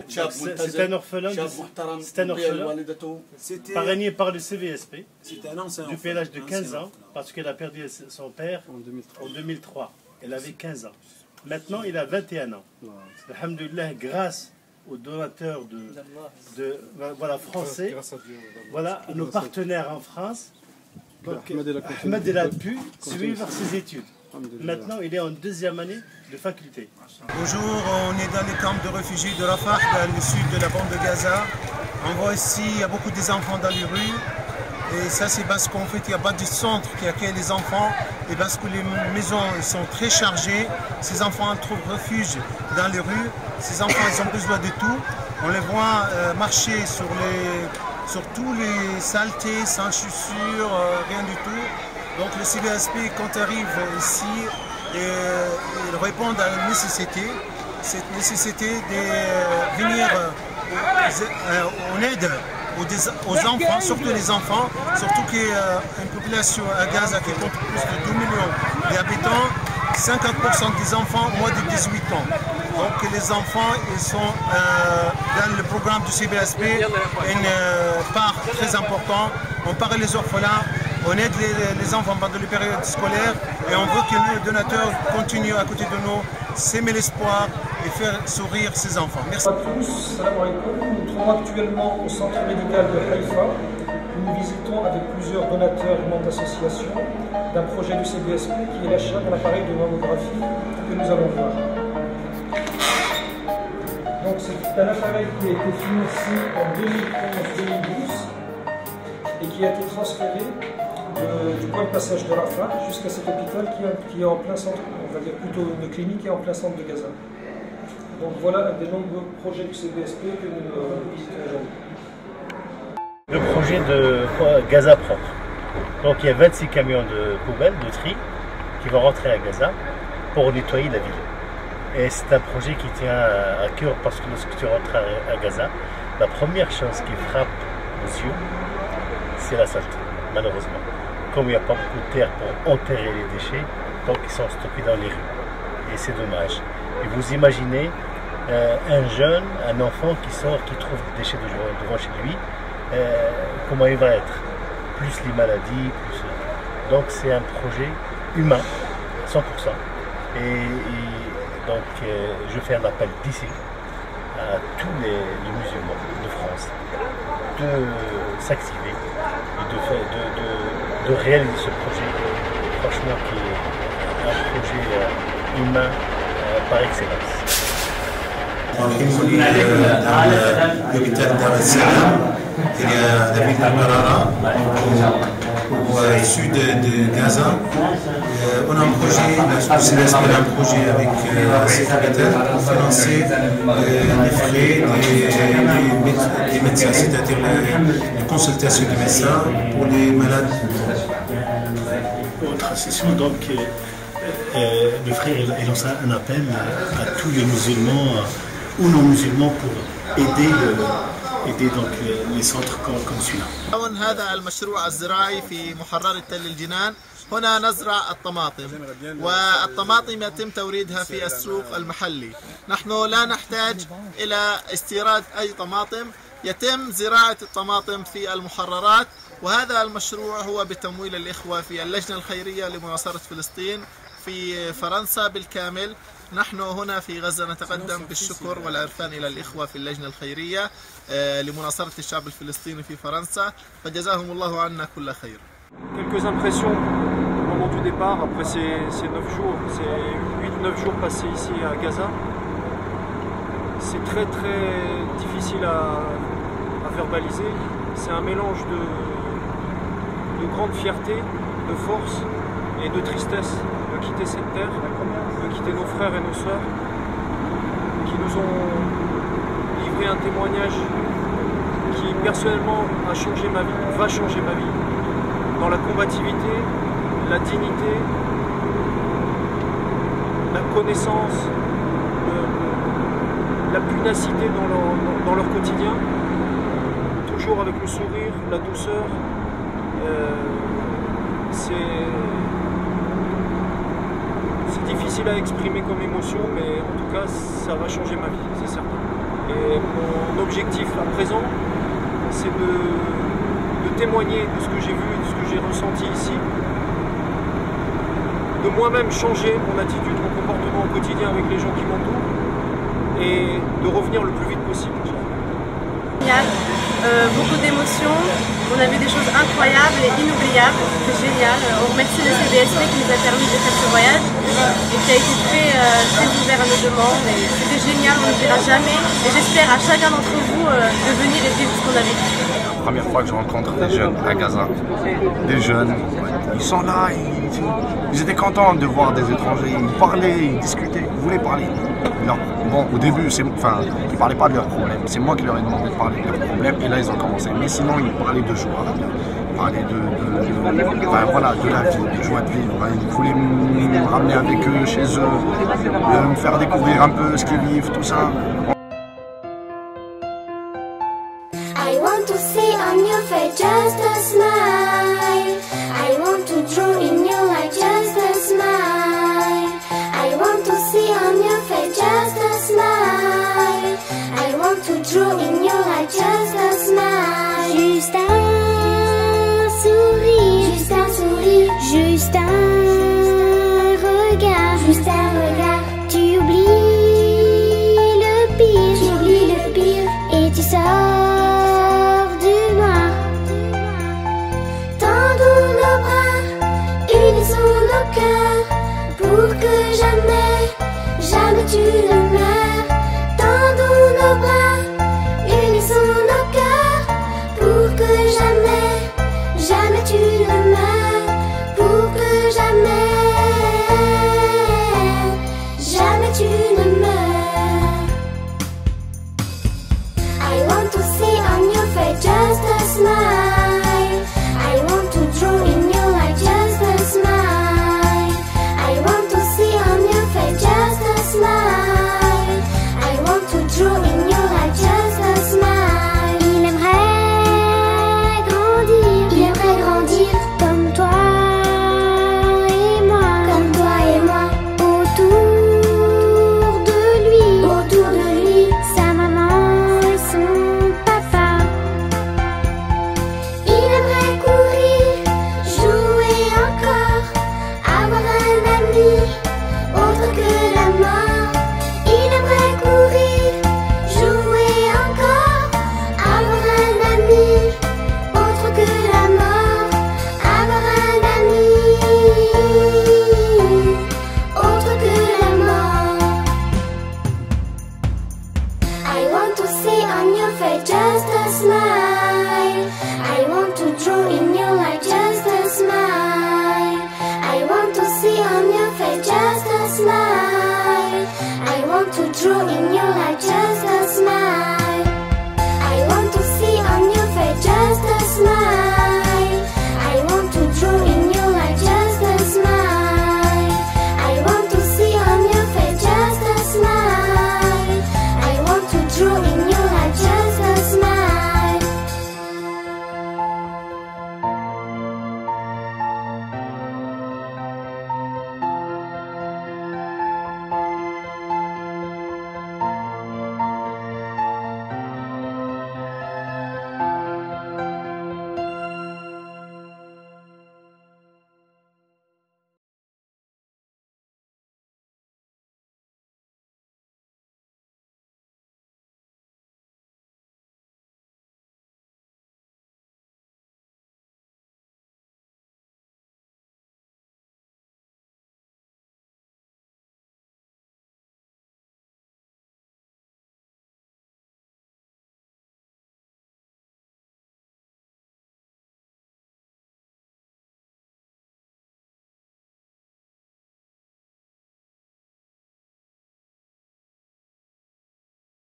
C'est un orphelin, parrainé par le CVSP depuis l'âge de 15 ans, parce qu'elle a perdu son père en 2003. Elle avait 15 ans. Maintenant, il a 21 ans. Alhamdulillah, grâce aux donateurs voilà, français, voilà, nos partenaires en France, Ahmed El a pu suivre ses études. Maintenant, il est en deuxième année de faculté. Bonjour, on est dans les camps de réfugiés de Rafah, dans le sud de la bande de Gaza. On voit ici, il y a beaucoup d'enfants dans les rues. Et ça, c'est parce qu'en fait, il n'y a pas de centre qui accueille les enfants. Et parce que les maisons sont très chargées, ces enfants trouvent refuge dans les rues. Ces enfants, ils ont besoin de tout. On les voit marcher sur tous les saletés, sans chaussures, rien du tout. Donc le CVSP, quand il arrive ici, il répond à une nécessité. Cette nécessité de venir en aide aux enfants, surtout les enfants, surtout qu'il y a une population à Gaza qui compte plus de 2 millions d'habitants, 50% des enfants moins de 18 ans. Donc les enfants, ils sont dans le programme du CVSP, une part très importante. On parle des orphelins, on aide les enfants pendant les périodes scolaires et on veut que nos donateurs continuent à côté de nous, s'aimer l'espoir et faire sourire ces enfants. Merci à tous, salam alaikum. Nous nous trouvons actuellement au centre médical de Haïfa. Nous visitons avec plusieurs donateurs et membres d'associations d'un projet du CVSP qui est l'achat d'un appareil de mammographie que nous allons voir. Donc c'est un appareil qui a été financé en 2011-2012 et qui a été transféré du point de passage de Rafah jusqu'à cet hôpital qui est en plein centre, on va dire plutôt une clinique qui est en plein centre de Gaza. Donc voilà un des nombreux projets du CVSP que nous visitons aujourd'hui. Le projet de Gaza propre. Donc il y a 26 camions de poubelles, de tri, qui vont rentrer à Gaza pour nettoyer la ville. Et c'est un projet qui tient à cœur parce que lorsque tu rentres à Gaza, la première chose qui frappe aux yeux, c'est la saleté, malheureusement. Comme il n'y a pas beaucoup de terre pour enterrer les déchets, donc ils sont stockés dans les rues. Et c'est dommage. Et vous imaginez un jeune, un enfant qui sort, qui trouve des déchets devant chez lui, comment il va être? Plus les maladies, plus... Donc c'est un projet humain, 100%. Et donc je fais un appel d'ici à tous les musulmans de France de s'activer et de réaliser ce projet, franchement qui est un projet humain par excellence. On est dans l'hôpital Dar es-Salam, il y a la ville de Marara, au sud de Gaza. On a un projet, le CVSP a un projet avec cet hôpital pour financer les frais des médecins, c'est-à-dire les consultations des médecins pour les malades. Autre session, donc, le frère il lance un appel à tous les musulmans ou non musulmans pour aider donc les centres comme celui-là. هذا المشروع الزراعي في محرر تل الجنان. هنا نزرع الطماطم والطماطم يتم توريدها في السوق المحلي. نحن لا نحتاج إلى استيراد أي طماطم، يتم زراعة الطماطم في المحررات. وهذا المشروع هو بتمويل الإخوة في اللجنة الخيرية لمناصرة فلسطين في فرنسا بالكامل. نحن هنا في غزة نتقدم بالشكر والعرفان إلى الإخوة في اللجنة الخيرية لمناصرة الشعب الفلسطيني في فرنسا، فجزاهم الله عنا كل خير. Quelques impressions au moment du départ, après ces 9 jours, ces 8-9 jours passés ici à Gaza. C'est très difficile à verbaliser. C'est un mélange de grande fierté, de force et de tristesse de quitter cette terre, de quitter nos frères et nos sœurs qui nous ont livré un témoignage qui personnellement a changé ma vie, va changer ma vie, dans la combativité, la dignité, la connaissance, la pugnacité dans leur quotidien, toujours avec le sourire, la douceur. C'est difficile à exprimer comme émotion, mais en tout cas, ça va changer ma vie, c'est certain. Et mon objectif à présent, c'est de témoigner de ce que j'ai vu et de ce que j'ai ressenti ici, de moi-même changer mon attitude, mon comportement au quotidien avec les gens qui m'entourent et de revenir le plus vite possible. Génial, beaucoup d'émotions, on a vu des choses incroyables et inoubliables, c'était génial. On remercie le CBSP qui nous a permis de faire ce voyage et qui a été très ouvert à nos demandes. C'était génial, on n'oubliera jamais et j'espère à chacun d'entre vous de venir et vivre ce qu'on a vécu. La première fois que je rencontre des jeunes à Gaza, des jeunes, ils sont là, ils étaient contents de voir des étrangers, ils parlaient, ils discutaient, ils voulaient parler. Alors, bon, au début, ils ne parlaient pas de leurs problèmes, c'est moi qui leur ai demandé de parler de leurs problèmes et là ils ont commencé. Mais sinon, ils parlaient de joie, ils parlaient de la vie, de joie de vivre. Ils voulaient me ramener avec eux chez eux, me faire découvrir un peu ce qu'ils vivent, tout ça. I want to see on your face just a smile. I want to draw in your eyes just a smile. I want to see on your face just a smile. I want to draw in your eyes just a smile. Juste un sourire, juste un sourire, juste un regard, juste un regard. Tu oublies le pire, et tu sors. Pour que jamais tu ne meurs. Tendons nos bras, unissons nos cœurs. Pour que jamais tu ne meurs. Pour que jamais tu ne meurs. I want to see on your face just a smile. I want to draw in your eyes just a smile. Just a smile. I want to draw in your eyes just a smile. Il aimerait grandir comme toi et moi, autour de lui, sa maman et son papa. Il aimerait courir, jouer encore, avoir un ami autre que la mort. Il aimerait courir, jouer encore, avoir un ami autre que la mort. Avoir un ami autre que la mort. I want to see on your face just a smile. I want to draw in